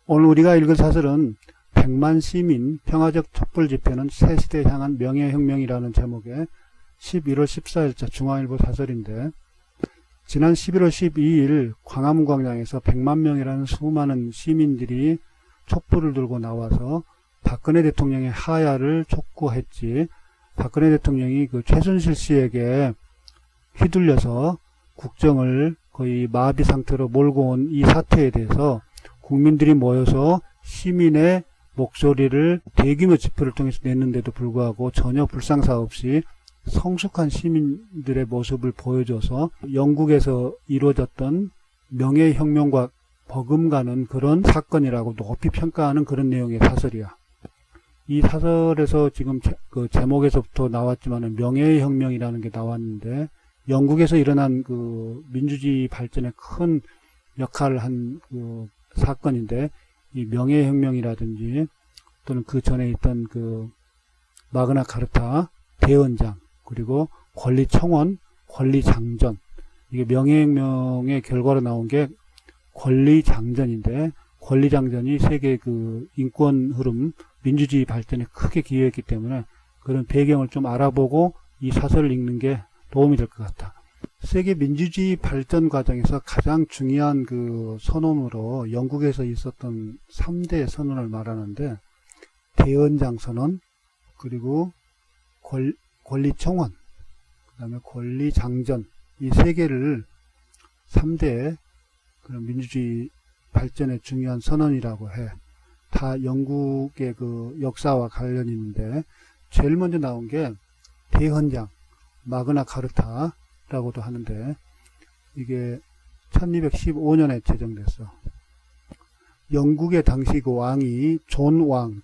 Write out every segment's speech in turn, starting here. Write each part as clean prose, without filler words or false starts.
오늘 우리가 읽을 사설은 100만 시민 평화적 촛불 집회는 새 시대에 향한 명예혁명이라는 제목의 11월 14일자 중앙일보 사설인데, 지난 11월 12일 광화문 광장에서 100만 명이라는 수많은 시민들이 촛불을 들고 나와서 박근혜 대통령의 하야를 촉구했지, 박근혜 대통령이 그 최순실 씨에게 휘둘려서 국정을 거의 마비 상태로 몰고 온 이 사태에 대해서 국민들이 모여서 시민의 목소리를 대규모 집회를 통해서 냈는데도 불구하고 전혀 불상사 없이 성숙한 시민들의 모습을 보여줘서 영국에서 이루어졌던 명예혁명과 버금가는 그런 사건이라고 높이 평가하는 그런 내용의 사설이야. 이 사설에서 지금 그 제목에서부터 나왔지만 명예혁명이라는 게 나왔는데, 영국에서 일어난 그 민주주의 발전에 큰 역할을 한 그 사건인데, 이 명예혁명이라든지 또는 그 전에 있던 그 마그나 카르타, 대헌장, 그리고 권리청원, 권리장전, 이게 명예혁명의 결과로 나온 게 권리장전인데, 권리장전이 세계 그 인권 흐름, 민주주의 발전에 크게 기여했기 때문에 그런 배경을 좀 알아보고 이 사설을 읽는 게 도움이 될 것 같아. 세계 민주주의 발전 과정에서 가장 중요한 그 선언으로 영국에서 있었던 3대 선언을 말하는데, 대헌장 선언, 그리고 권리청원, 그 다음에 권리장전, 이 세 개를 3대 그런 민주주의 발전의 중요한 선언이라고 해. 다 영국의 그 역사와 관련이 있는데, 제일 먼저 나온 게 대헌장, 마그나 카르타라고도 하는데, 이게 1215년에 제정됐어. 영국의 당시 그 왕이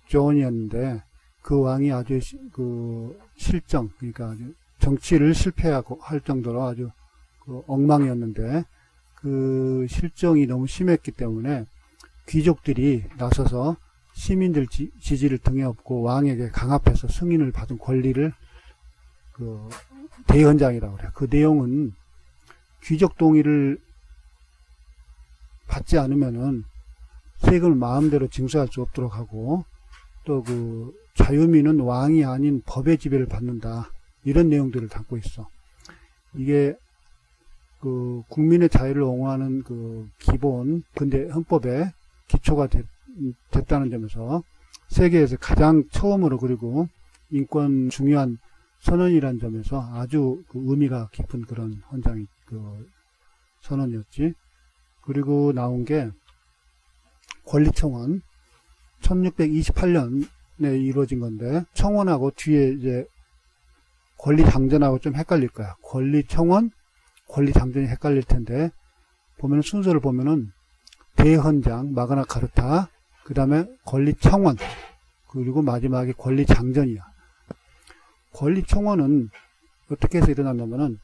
존이었는데, 그 왕이 아주 그 실정, 그러니까 아주 정치를 실패하고 할 정도로 아주 그 엉망이었는데, 그 실정이 너무 심했기 때문에 귀족들이 나서서 시민들 지지를 등에 업고 왕에게 강압해서 승인을 받은 권리를 그 대헌장이라고 그래요. 그 내용은 귀족 동의를 받지 않으면은 세금을 마음대로 징수할 수 없도록 하고, 또 그 자유민은 왕이 아닌 법의 지배를 받는다, 이런 내용들을 담고 있어. 이게 그 국민의 자유를 옹호하는 그 기본 근대 헌법의 기초가 됐다는 점에서 세계에서 가장 처음으로, 그리고 인권 중요한 선언이라는 점에서 아주 그 의미가 깊은 그런 헌장이 그 선언이었지. 그리고 나온 게 권리청원, 1628년에 이루어진 건데, 청원하고 뒤에 이제 권리장전하고 좀 헷갈릴 거야. 권리청원, 권리장전이 헷갈릴 텐데, 보면은 순서를 보면은 대헌장, 마그나 카르타, 그 다음에 권리청원, 그리고 마지막에 권리장전이야. 권리청원은 어떻게 해서 일어났냐면은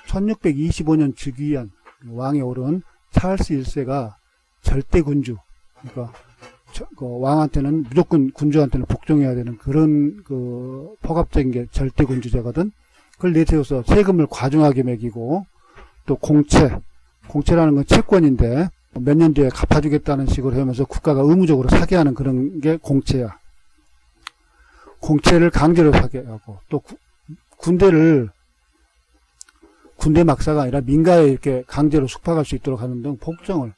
1625년 즉위한 왕에 오른 찰스 1세가 절대군주, 그러니까 그 왕한테는 무조건 군주한테는 복종해야 되는 그런 그 포갑적인 게 절대군주제거든. 그걸 내세워서 세금을 과중하게 매기고, 또 공채라는 건 채권인데 몇 년 뒤에 갚아주겠다는 식으로 하면서 국가가 의무적으로 사게 하는 그런 게 공채야. 공채를 강제로 사게 하고, 또 군대 막사가 아니라 민가에 이렇게 강제로 숙박할 수 있도록 하는 등 폭정을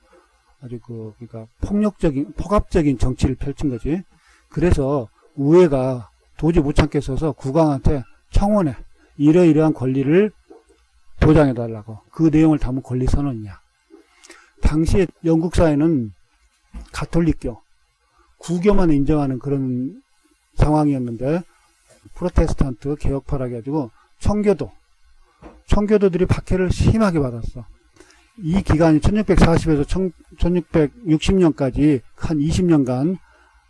아주 그러니까 포갑적인 정치를 펼친 거지. 그래서 우회가 도저히 못 참겠어서 국왕한테 청원해. 이러이러한 권리를 보장해달라고. 그 내용을 담은 권리선언이야. 당시에 영국 사회는 가톨릭교, 구교만 인정하는 그런 상황이었는데, 프로테스탄트 개혁파라 해가지고 청교도들이 박해를 심하게 받았어. 이 기간이 1640에서 1660년까지 한 20년간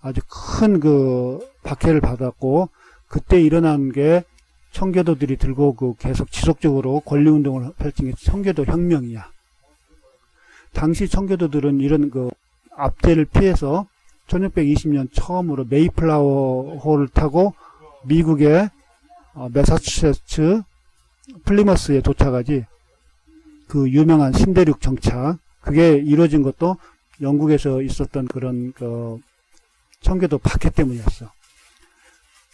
아주 큰 그 박해를 받았고, 그때 일어난 게 청교도들이 들고 그 계속 지속적으로 권리운동을 펼친 게 청교도 혁명이야. 당시 청교도들은 이런 그 압제를 피해서 1620년 처음으로 메이플라워 호를 타고 미국의 매사추세츠 플리머스에 도착하지. 그 유명한 신대륙 정착, 그게 이루어진 것도 영국에서 있었던 그런 청교도 박해 때문이었어.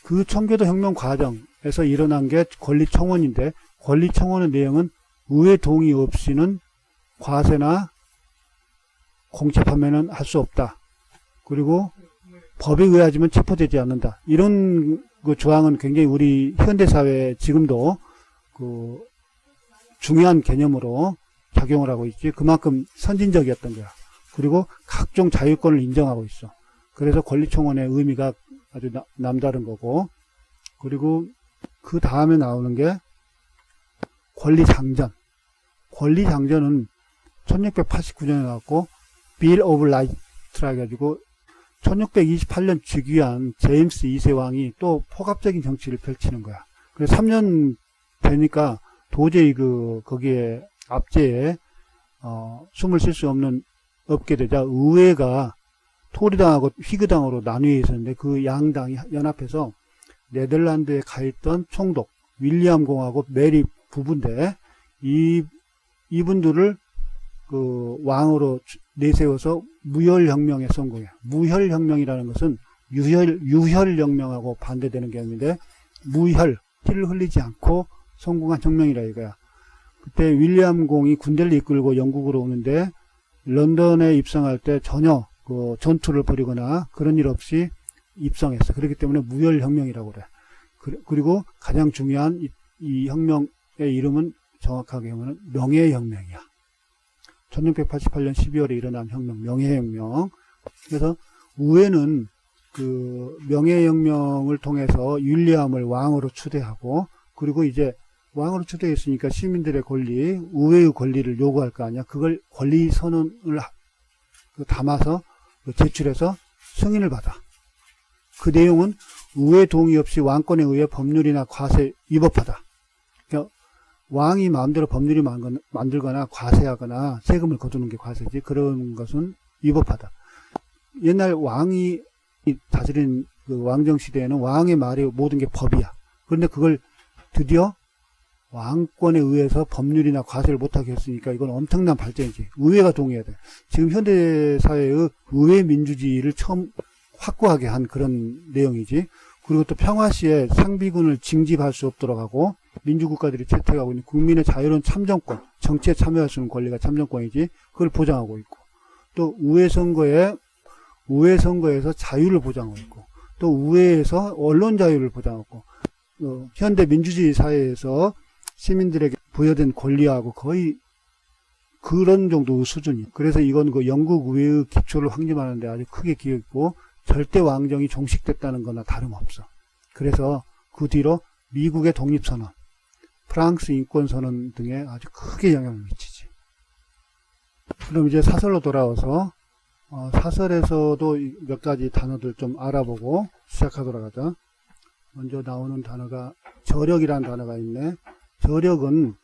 그 청교도 혁명 과정에서 일어난 게 권리청원인데, 권리청원의 내용은 의회 동의 없이는 과세나 공채 판매는 할 수 없다. 그리고 법에 의하지만 체포되지 않는다. 이런 그 조항은 굉장히 우리 현대사회에 지금도 그 중요한 개념으로 작용을 하고 있지. 그만큼 선진적이었던 거야. 그리고 각종 자유권을 인정하고 있어. 그래서 권리청원의 의미가 아주 남다른 거고, 그리고 그 다음에 나오는 게 권리장전. 권리장전은 1689년에 나왔고, Bill of Rights라 해가지고 1628년 즉위한 제임스 2세 왕이 또 포갑적인 정치를 펼치는 거야. 그래서 3년 되니까 도저히 거기에 압제에 숨을 쉴 수 없게 되자 의회가 토리당하고 휘그당으로 나뉘어 있었는데, 그 양당이 연합해서 네덜란드에 가 있던 총독 윌리엄 공하고 메리 부부인데, 이분들을 그 왕으로 내세워서 무혈혁명에 성공해. 무혈혁명이라는 것은 유혈혁명하고 반대되는 개념인데, 무혈, 피를 흘리지 않고 성공한 혁명이라 이거야. 그때 윌리엄 공이 군대를 이끌고 영국으로 오는데, 런던에 입성할 때 전혀 그 전투를 벌이거나 그런 일 없이 입성했어. 그렇기 때문에 무혈혁명이라고 그래. 그리고 가장 중요한 이 혁명의 이름은 정확하게 하면 명예혁명이야. 1688년 12월에 일어난 혁명, 명예혁명. 그래서 의회는 그 명예혁명을 통해서 윌리엄을 왕으로 추대하고, 그리고 이제 왕으로 추대했으니까 시민들의 권리, 의회의 권리를 요구할 거 아니야. 그걸 권리선언을 담아서 제출해서 승인을 받아. 그 내용은 의회 동의 없이 왕권에 의해 법률이나 과세 위법하다. 그러니까 왕이 마음대로 법률이 만들거나 과세하거나 세금을 거두는 게 과세지, 그런 것은 위법하다. 옛날 왕이 다스린 그 왕정 시대에는 왕의 말이 모든 게 법이야. 그런데 그걸 드디어 왕권에 의해서 법률이나 과세를 못하게 했으니까 이건 엄청난 발전이지. 의회가 동의해야 돼. 지금 현대사회의 의회 민주주의를 처음 확고하게 한 그런 내용이지. 그리고 또 평화시에 상비군을 징집할 수 없도록 하고, 민주국가들이 채택하고 있는 국민의 자유로운 참정권, 정치에 참여할 수 있는 권리가 참정권이지, 그걸 보장하고 있고, 또 의회선거에서 자유를 보장하고 있고, 또 의회에서 언론 자유를 보장하고, 현대 민주주의 사회에서 시민들에게 부여된 권리하고 거의 그런 정도의 수준이. 그래서 이건 그 영국 의회의 기초를 확립하는데 아주 크게 기여했고, 절대 왕정이 종식됐다는 거나 다름없어. 그래서 그 뒤로 미국의 독립선언, 프랑스 인권선언 등에 아주 크게 영향을 미치지. 그럼 이제 사설로 돌아와서 사설에서도 몇 가지 단어들 좀 알아보고 시작하도록 하자. 먼저 나오는 단어가 저력이라는 단어가 있네. 저력은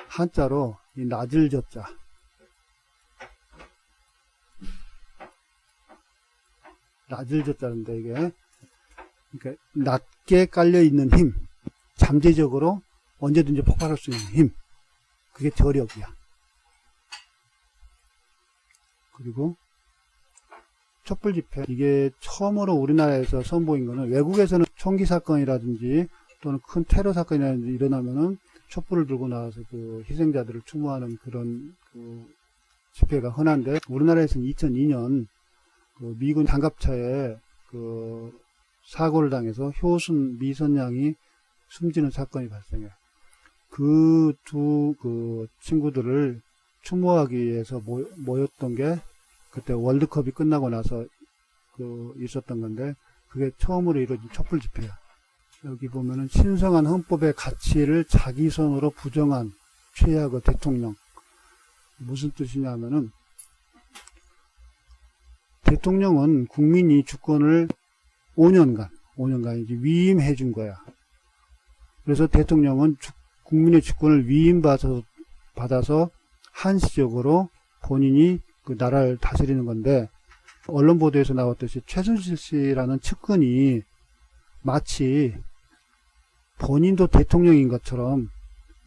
한자로 이 낮을 젖자, 낮을 젖자인데, 이게 그러니까 낮게 깔려 있는 힘, 잠재적으로 언제든지 폭발할 수 있는 힘, 그게 저력이야. 그리고 촛불 집회, 이게 처음으로 우리나라에서 선보인 거는, 외국에서는 총기 사건이라든지 또는 큰 테러 사건이라든지 일어나면은 촛불을 들고 나와서 그 희생자들을 추모하는 그런 그 집회가 흔한데, 우리나라에서는 2002년 그 미군 장갑차에 그 사고를 당해서 효순 미선양이 숨지는 사건이 발생해. 그 두 그 친구들을 추모하기 위해서 모였던 게 그때 월드컵이 끝나고 나서 있었던 건데, 그게 처음으로 이루어진 촛불 집회야. 여기 보면은 신성한 헌법의 가치를 자기 손으로 부정한 최악의 대통령. 무슨 뜻이냐면은, 대통령은 국민이 주권을 5년간 이제 위임해 준 거야. 그래서 대통령은 국민의 주권을 위임받아서 한시적으로 본인이 그 나라를 다스리는 건데, 언론 보도에서 나왔듯이 최순실 씨라는 측근이 마치 본인도 대통령인 것처럼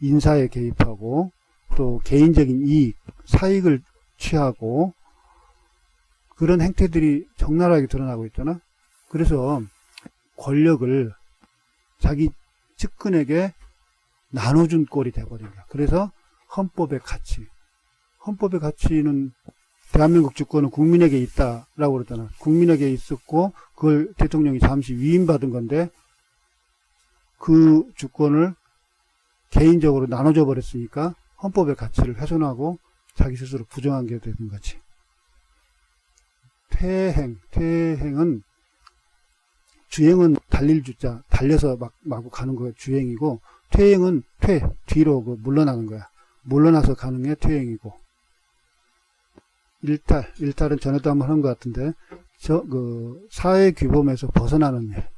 인사에 개입하고 또 개인적인 이익, 사익을 취하고 그런 행태들이 적나라하게 드러나고 있잖아. 그래서 권력을 자기 측근에게 나눠준 꼴이 돼버린 거야. 그래서 헌법의 가치는 대한민국 주권은 국민에게 있다라고 그러잖아. 국민에게 있었고 그걸 대통령이 잠시 위임받은 건데 그 주권을 개인적으로 나눠줘 버렸으니까 헌법의 가치를 훼손하고 자기 스스로 부정한 게 되는 거지. 퇴행은 주행은 달릴 주자, 달려서 마구 가는 거가 주행이고, 퇴행은 뒤로 물러나는 거야. 물러나서 가는 게 퇴행이고, 일탈은 전에도 한번 한 것 같은데, 사회 규범에서 벗어나는 일.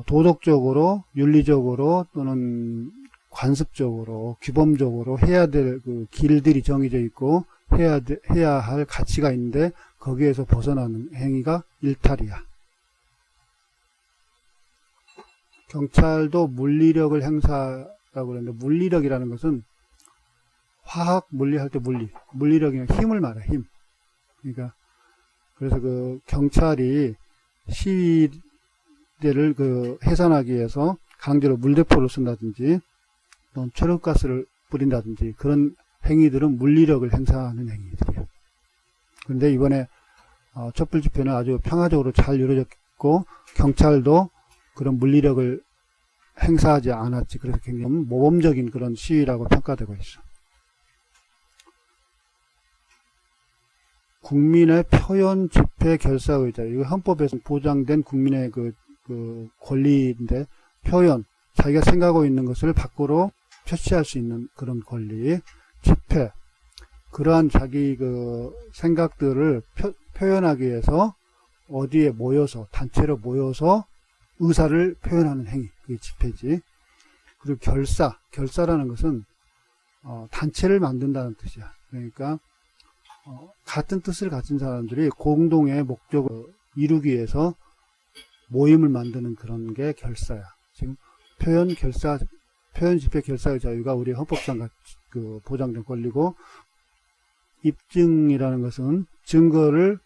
도덕적으로, 윤리적으로, 또는 관습적으로, 규범적으로 해야 될 그 길들이 정해져 있고, 해야 할 가치가 있는데, 거기에서 벗어나는 행위가 일탈이야. 경찰도 물리력을 행사라고 그러는데, 물리력이라는 것은 화학, 물리 할 때 물리력이면 힘을 말해, 힘. 그러니까, 그래서 경찰이 시위대를 해산하기 위해서 강제로 물대포를 쓴다든지, 또는 최루가스를 뿌린다든지, 그런 행위들은 물리력을 행사하는 행위들이에요. 그런데 이번에, 촛불 집회는 아주 평화적으로 잘 이루어졌고, 경찰도 그런 물리력을 행사하지 않았지. 그래서 굉장히 모범적인 그런 시위라고 평가되고 있어. 국민의 표현, 집회, 결사 의자. 이거 헌법에서 보장된 국민의 그 권리인데, 표현, 자기가 생각하고 있는 것을 밖으로 표시할 수 있는 그런 권리. 집회, 그러한 자기 생각들을 표현하기 위해서 어디에 모여서, 단체로 모여서 의사를 표현하는 행위, 그게 집회지. 그리고 결사라는 것은 단체를 만든다는 뜻이야. 그러니까 같은 뜻을 가진 사람들이 공동의 목적을 이루기 위해서 모임을 만드는 그런 게 결사야. 지금 표현, 집회, 결사의 자유가 우리 헌법상 보장된 권리고, 입증이라는 것은 증거를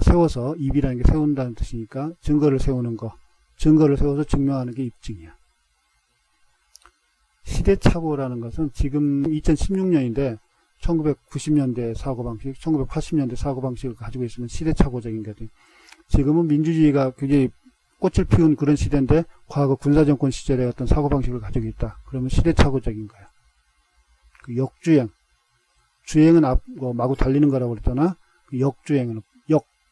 세워서, 입이라는 게 세운다는 뜻이니까 증거를 세우는 거, 증거를 세워서 증명하는 게 입증이야. 시대착오라는 것은 지금 2016년인데 1990년대 사고방식, 1980년대 사고방식을 가지고 있으면 시대착오적인 거지. 지금은 민주주의가 굉장히 꽃을 피운 그런 시대인데 과거 군사정권 시절의 어떤 사고방식을 가지고 있다. 그러면 시대착오적인 거야. 주행은 마구 달리는 거라고 그랬잖아. 역주행은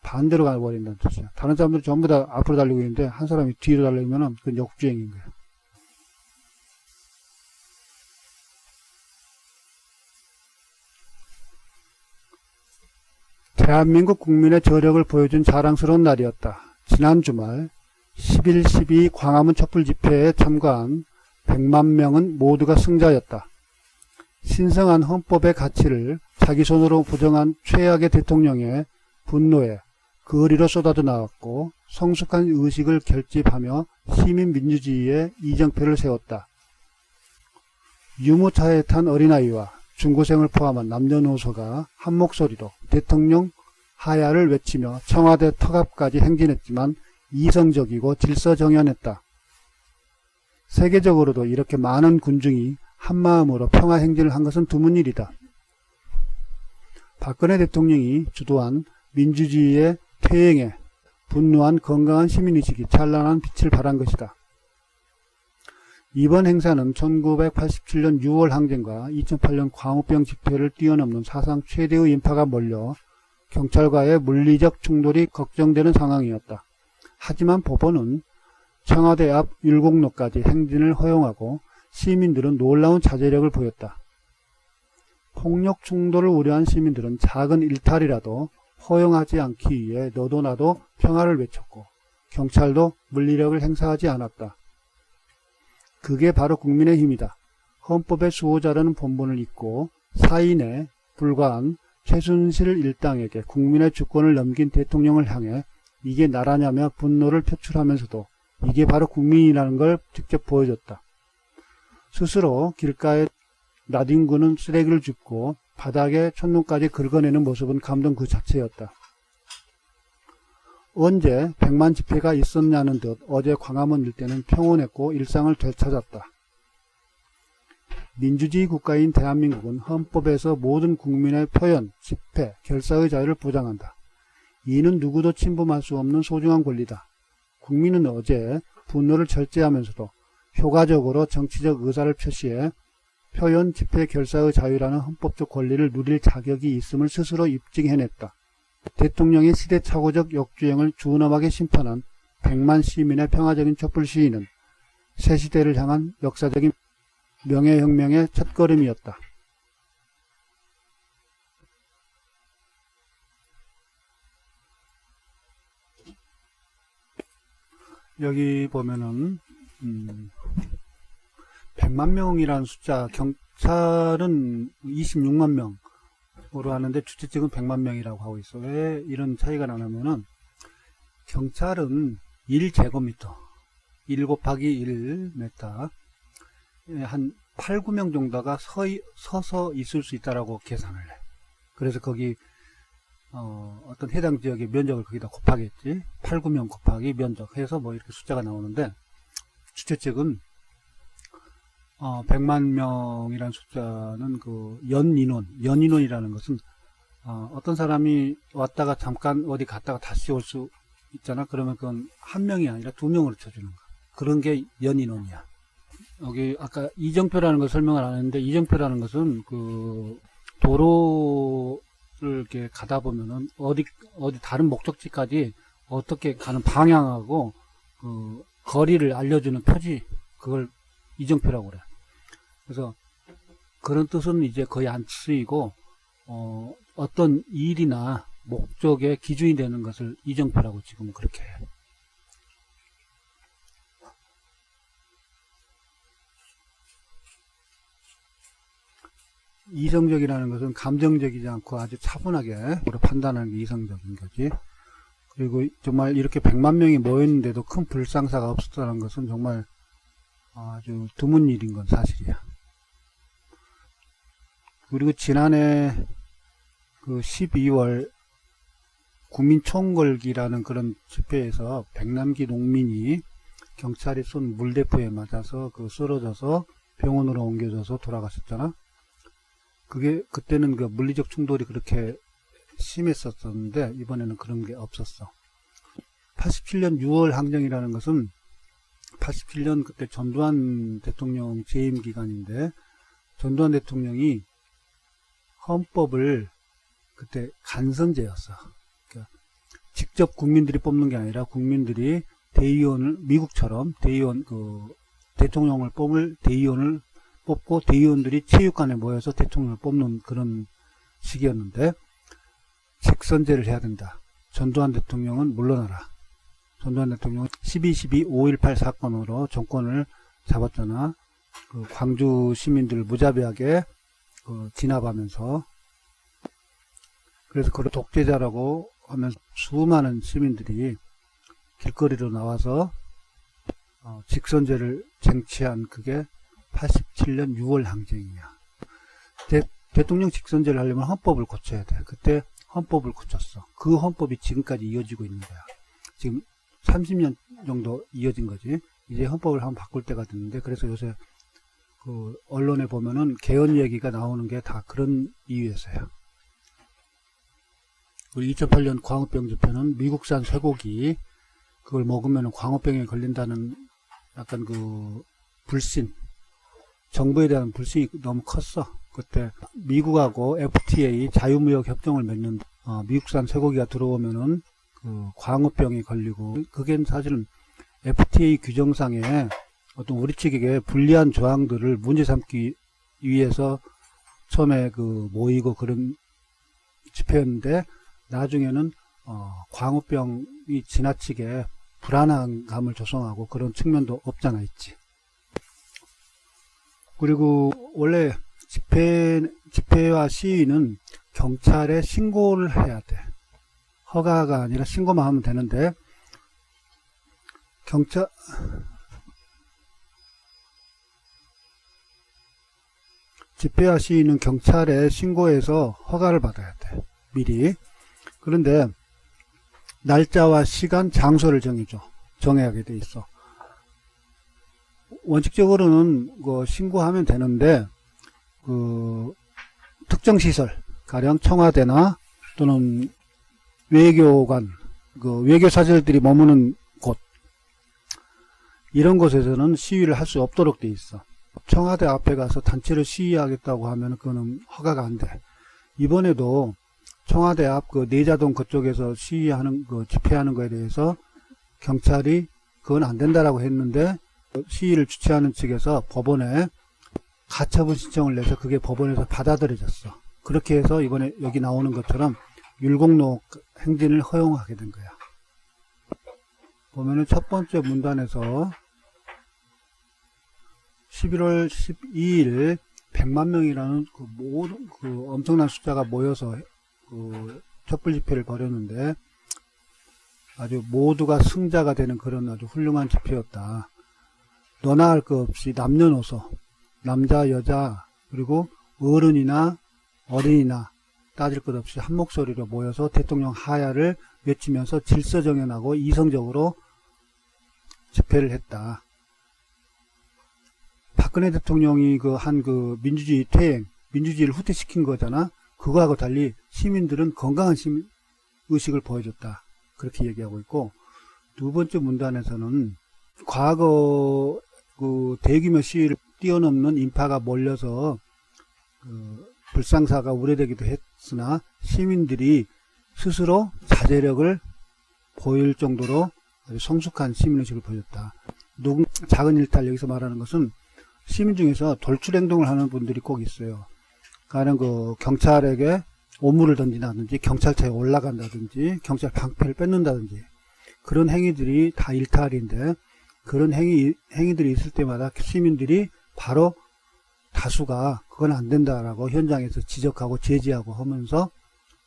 반대로 가버린다는 뜻이야. 다른 사람들이 전부 다 앞으로 달리고 있는데 한 사람이 뒤로 달리면은 그건 역주행인 거야. 대한민국 국민의 저력을 보여준 자랑스러운 날이었다. 지난 주말 11.12 광화문 촛불 집회에 참가한 100만 명은 모두가 승자였다. 신성한 헌법의 가치를 자기 손으로 부정한 최악의 대통령의 분노에 거리로 쏟아져 나왔고, 성숙한 의식을 결집하며 시민민주주의의 이정표를 세웠다. 유모차에 탄 어린아이와 중고생을 포함한 남녀노소가 한 목소리로 대통령 하야를 외치며 청와대 턱 앞까지 행진했지만 이성적이고 질서정연했다. 세계적으로도 이렇게 많은 군중이 한마음으로 평화행진을 한 것은 드문 일이다. 박근혜 대통령이 주도한 민주주의의 퇴행에 분노한 건강한 시민의식이 찬란한 빛을 발한 것이다. 이번 행사는 1987년 6월 항쟁과 2008년 광우병 집회를 뛰어넘는 사상 최대의 인파가 몰려 경찰과의 물리적 충돌이 걱정되는 상황이었다. 하지만 법원은 청와대 앞 율곡로까지 행진을 허용하고 시민들은 놀라운 자제력을 보였다. 폭력 충돌을 우려한 시민들은 작은 일탈이라도 허용하지 않기 위해 너도 나도 평화를 외쳤고, 경찰도 물리력을 행사하지 않았다. 그게 바로 국민의 힘이다. 헌법의 수호자라는 본분을 잊고 사인에 불과한 최순실 일당에게 국민의 주권을 넘긴 대통령을 향해 이게 나라냐며 분노를 표출하면서도 이게 바로 국민이라는 걸 직접 보여줬다. 스스로 길가에 나뒹구는 쓰레기를 줍고 바닥에 첫눈까지 긁어내는 모습은 감동 그 자체였다. 언제 100만 집회가 있었냐는 듯 어제 광화문 일대는 평온했고 일상을 되찾았다. 민주주의 국가인 대한민국은 헌법에서 모든 국민의 표현, 집회, 결사의 자유를 보장한다. 이는 누구도 침범할 수 없는 소중한 권리다. 국민은 어제 분노를 절제하면서도 효과적으로 정치적 의사를 표시해 표현, 집회, 결사의 자유라는 헌법적 권리를 누릴 자격이 있음을 스스로 입증해냈다. 대통령의 시대착오적 역주행을 준엄하게 심판한 100만 시민의 평화적인 촛불 시위는 새 시대를 향한 역사적인 명예혁명의 첫걸음이었다. 여기 보면은 100만 명이라는 숫자, 경찰은 26만 명으로 하는데 주최 측은 100만 명이라고 하고 있어. 왜 이런 차이가 나냐면은 경찰은 1제곱미터 1 곱하기 1m 한 8, 9명 정도가 서서 있을 수 있다라고 계산을 해. 그래서 거기 어떤 해당 지역의 면적을 거기다 곱하겠지. 8, 9명 곱하기 면적 해서 뭐 이렇게 숫자가 나오는데 주최 측은 100만 명이라는 숫자는 그 연인원이라는 것은 어떤 사람이 왔다가 잠깐 어디 갔다가 다시 올 수 있잖아. 그러면 그건 한 명이 아니라 두 명으로 쳐주는 거야. 그런 게 연인원이야. 여기 아까 이정표라는 걸 설명을 안 했는데 이정표라는 것은 그 도로를 이렇게 가다 보면은 어디 다른 목적지까지 어떻게 가는 방향하고 그 거리를 알려주는 표지, 그걸 이정표라고 그래. 그래서 그런 뜻은 이제 거의 안 쓰이고 어떤 일이나 목적의 기준이 되는 것을 이정표라고 지금 그렇게 해. 이성적이라는 것은 감정적이지 않고 아주 차분하게 판단하는 게 이성적인 거지. 그리고 정말 이렇게 100만 명이 모였는데도 큰 불상사가 없었다는 것은 정말 아주 드문 일인 건 사실이야. 그리고 지난해 그 12월 국민총궐기라는 그런 집회에서 백남기 농민이 경찰이 쏜 물대포에 맞아서 그 쓰러져서 병원으로 옮겨져서 돌아가셨잖아. 그때는 그 물리적 충돌이 그렇게 심했었는데 이번에는 그런 게 없었어. 87년 6월 항쟁이라는 것은 87년 그때 전두환 대통령 재임 기간인데 전두환 대통령이 헌법을 그때 간선제였어. 그러니까 직접 국민들이 뽑는 게 아니라 국민들이 대의원을 미국처럼 대의원 대통령을 뽑을 대의원을 뽑고 대의원들이 체육관에 모여서 대통령을 뽑는 그런 식이었는데 직선제를 해야 된다. 전두환 대통령은 물러나라. 전두환 대통령은 12.12 5.18 사건으로 정권을 잡았잖아. 그 광주 시민들을 무자비하게 진압하면서, 그래서 그걸 독재자라고 하면서 수많은 시민들이 길거리로 나와서 직선제를 쟁취한 그게 87년 6월 항쟁이야. 대통령 직선제를 하려면 헌법을 고쳐야 돼. 그때 헌법을 고쳤어. 그 헌법이 지금까지 이어지고 있는 거야. 지금 30년 정도 이어진 거지. 이제 헌법을 한번 바꿀 때가 됐는데, 그래서 요새 그 언론에 보면은 개헌 얘기가 나오는 게 다 그런 이유에서야. 우리 2008년 광우병 집회는 미국산 쇠고기, 그걸 먹으면 광우병에 걸린다는 약간 그 불신, 정부에 대한 불신이 너무 컸어. 그때 미국하고 FTA 자유무역 협정을 맺는 미국산 쇠고기가 들어오면은 그 광우병에 걸리고, 그게 사실은 FTA 규정상에 어떤 우리 측에게 불리한 조항들을 문제 삼기 위해서 처음에 그 모이고 그런 집회였는데, 나중에는 광우병이 지나치게 불안한 감을 조성하고 그런 측면도 없잖아 있지. 그리고 원래 집회와 시위는 경찰에 신고를 해야 돼. 허가가 아니라 신고만 하면 되는데, 집회와 시위는 경찰에 신고해서 허가를 받아야 돼. 미리. 그런데 날짜와 시간, 장소를 정해야게 돼 있어. 원칙적으로는 신고하면 되는데 특정 시설, 가령 청와대나 또는 외교관, 외교사절들이 머무는 곳, 이런 곳에서는 시위를 할 수 없도록 돼 있어. 청와대 앞에 가서 단체로 시위하겠다고 하면 그거는 허가가 안 돼. 이번에도 청와대 앞 내자동 그쪽에서 시위하는 집회하는 거에 대해서 경찰이 그건 안 된다라고 했는데 시위를 주최하는 측에서 법원에 가처분 신청을 내서 그게 법원에서 받아들여졌어. 그렇게 해서 이번에 여기 나오는 것처럼 율곡로 행진을 허용하게 된 거야. 보면은 첫 번째 문단에서 11월 12일 100만 명이라는 엄청난 숫자가 모여서 촛불 집회를 벌였는데 아주 모두가 승자가 되는 그런 아주 훌륭한 집회였다. 너나 할 것 없이 남녀노소, 남자, 여자, 그리고 어른이나 어린이나 따질 것 없이 한 목소리로 모여서 대통령 하야를 외치면서 질서정연하고 이성적으로 집회를 했다. 박근혜 대통령이 한 민주주의 퇴행, 민주주의를 후퇴시킨 거잖아. 그거하고 달리 시민들은 건강한 의식을 보여줬다. 그렇게 얘기하고 있고, 두 번째 문단에서는 과거 대규모 시위를 뛰어넘는 인파가 몰려서 불상사가 우려되기도 했으나 시민들이 스스로 자제력을 보일 정도로 아주 성숙한 시민의식을 보였다. 작은 일탈, 여기서 말하는 것은 시민 중에서 돌출행동을 하는 분들이 꼭 있어요. 가령 경찰에게 오물을 던진다든지 경찰차에 올라간다든지 경찰 방패를 뺏는다든지 그런 행위들이 다 일탈인데, 그런 행위들이 있을 때마다 시민들이 바로 다수가 그건 안 된다라고 현장에서 지적하고 제지하고 하면서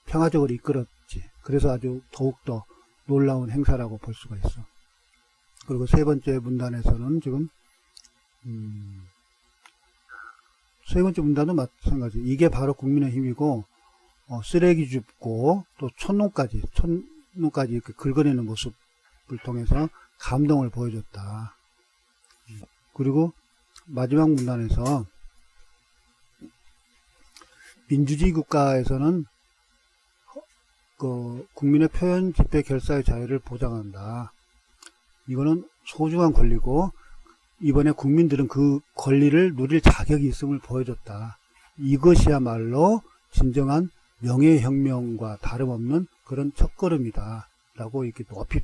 평화적으로 이끌었지. 그래서 아주 더욱더 놀라운 행사라고 볼 수가 있어. 그리고 세 번째 문단에서는 지금 세 번째 문단도 마찬가지. 이게 바로 국민의 힘이고, 쓰레기 줍고 또 촌농까지 이렇게 긁어내는 모습을 통해서 감동을 보여줬다. 그리고 마지막 문단에서 민주주의 국가에서는 국민의 표현, 집회, 결사의 자유를 보장한다. 이거는 소중한 권리고 이번에 국민들은 그 권리를 누릴 자격이 있음을 보여줬다. 이것이야말로 진정한 명예혁명과 다름없는 그런 첫걸음이다 라고 이렇게 높이